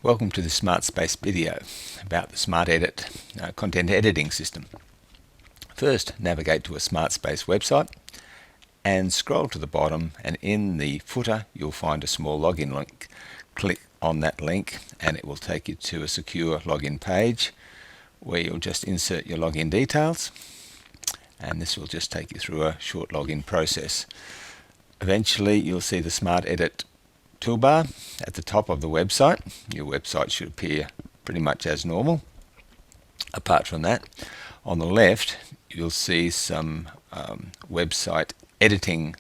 Welcome to the Smartspace video about the SmartEdit content editing system. First, navigate to a Smartspace website and scroll to the bottom, and in the footer you'll find a small login link. Click on that link and it will take you to a secure login page where you'll just insert your login details, and this will just take you through a short login process. Eventually you'll see the SmartEdit toolbar at the top of the website. Your website should appear pretty much as normal. Apart from that, on the left you'll see some website editing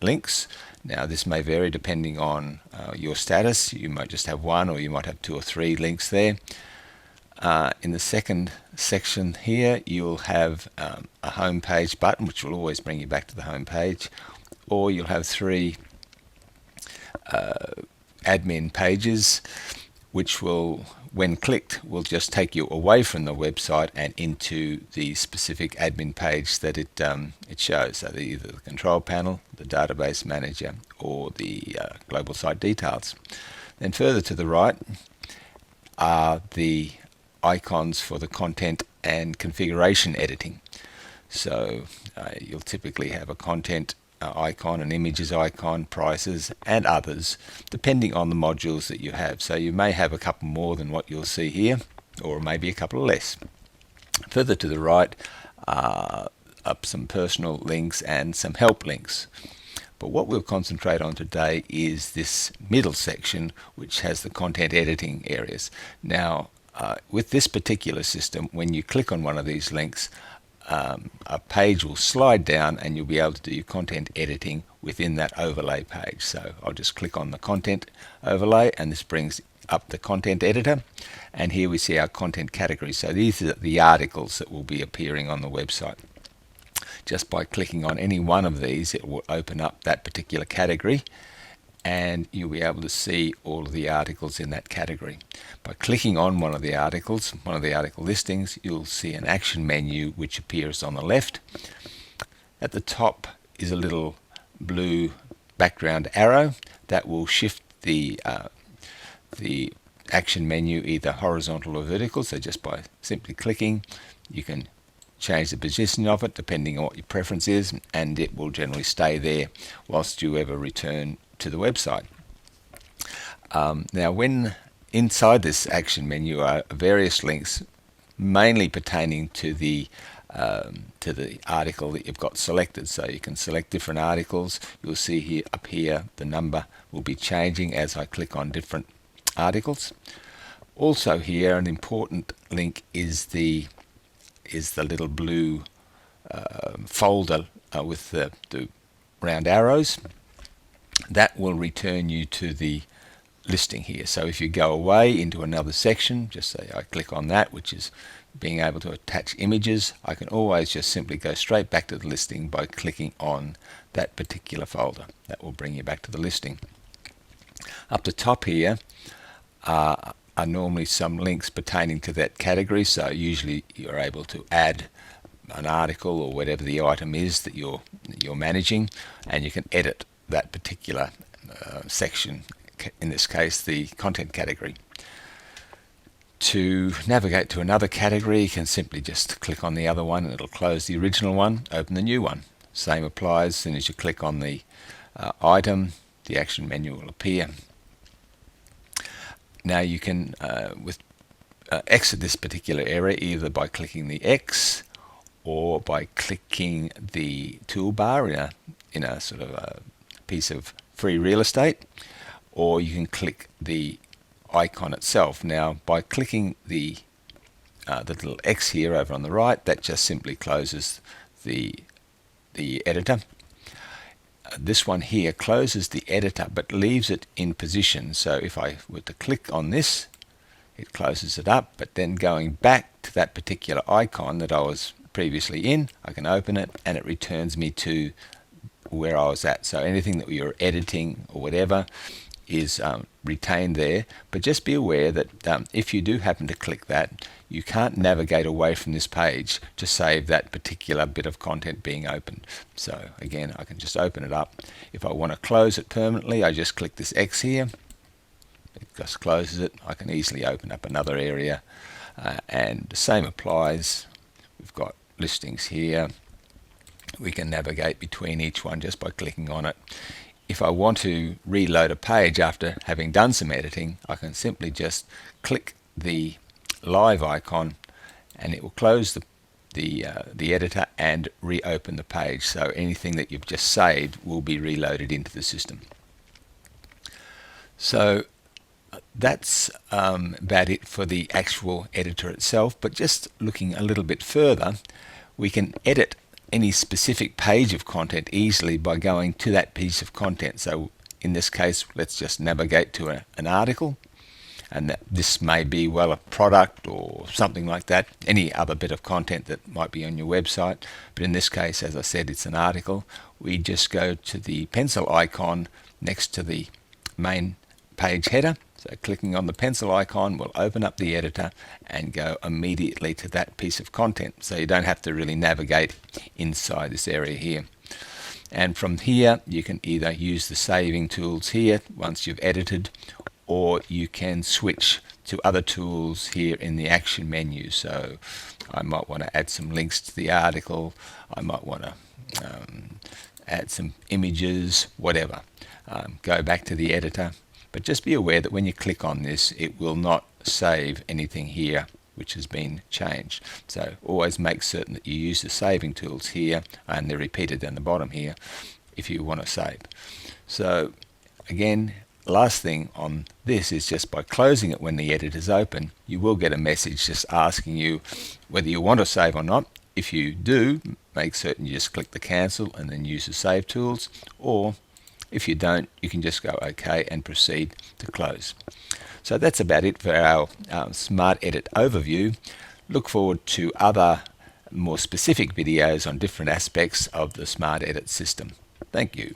links. Now this may vary depending on your status. You might just have one, or you might have two or three links there. In the second section here you'll have a home page button, which will always bring you back to the home page, or you'll have three admin pages, which will, when clicked, will just take you away from the website and into the specific admin page that it shows. So either the control panel, the database manager, or the global site details. Then further to the right are the icons for the content and configuration editing. So you'll typically have a content icon, an images icon, prices, and others, depending on the modules that you have. So you may have a couple more than what you'll see here, or maybe a couple less. Further to the right up some personal links and some help links. But what we'll concentrate on today is this middle section, which has the content editing areas. Now with this particular system, when you click on one of these links, a page will slide down and you'll be able to do your content editing within that overlay page. So I'll just click on the content overlay, and this brings up the content editor, and here we see our content categories. So these are the articles that will be appearing on the website. Just by clicking on any one of these, it will open up that particular category, and you'll be able to see all of the articles in that category. By clicking on one of the article listings, you'll see an action menu which appears on the left. At the top is a little blue background arrow that will shift the action menu either horizontal or vertical. So just by simply clicking, you can change the position of it depending on what your preference is, and it will generally stay there whilst you ever return to the website. Now when inside this action menu are various links, mainly pertaining to the article that you've got selected. So you can select different articles. You'll see here up here the number will be changing as I click on different articles. Also here an important link is the little blue folder with the round arrows. That will return you to the listing here. So if you go away into another section, just say I click on that, which is being able to attach images, I can always just simply go straight back to the listing by clicking on that particular folder. That will bring you back to the listing. Up the top here are normally some links pertaining to that category. So usually you're able to add an article or whatever the item is that you're managing, and you can edit that particular section, in this case the content category. To navigate to another category, you can simply just click on the other one and it'll close the original one, open the new one. Same applies. As soon as you click on the item, the action menu will appear. Now you can exit this particular area either by clicking the X or by clicking the toolbar in a sort of a piece of free real estate, or you can click the icon itself. Now by clicking the little X here over on the right, that just simply closes the editor. This one here closes the editor but leaves it in position. So if I were to click on this, it closes it up, but then going back to that particular icon that I was previously in, I can open it and it returns me to where I was at. So anything that you're editing or whatever is retained there, but just be aware that if you do happen to click that, you can't navigate away from this page to save that particular bit of content being opened. So again, I can just open it up. If I want to close it permanently, I just click this X here. it just closes it. I can easily open up another area, and the same applies. We've got listings here. We can navigate between each one just by clicking on it. If I want to reload a page after having done some editing, I can simply just click the live icon and it will close the editor and reopen the page. So anything that you've just saved will be reloaded into the system. So that's about it for the actual editor itself. But just looking a little bit further, we can edit any specific page of content easily by going to that piece of content. So in this case, let's just navigate to an article, and this may be, well, a product or something like that, any other bit of content that might be on your website. But in this case, as I said, it's an article. We just go to the pencil icon next to the main page header. So clicking on the pencil icon will open up the editor and go immediately to that piece of content. So you don't have to really navigate inside this area here. And from here, you can either use the saving tools here once you've edited, or you can switch to other tools here in the action menu. So I might want to add some links to the article. I might want to add some images, whatever. Go back to the editor. But just be aware that when you click on this, it will not save anything here which has been changed. So always make certain that you use the saving tools here, and they're repeated down the bottom here if you want to save. So again, last thing on this is just by closing it when the editor is open, you will get a message just asking you whether you want to save or not. If you do, make certain you just click the cancel and then use the save tools, or if you don't, you can just go OK and proceed to close. So that's about it for our Smart Edit overview. Look forward to other more specific videos on different aspects of the Smart Edit system. Thank you.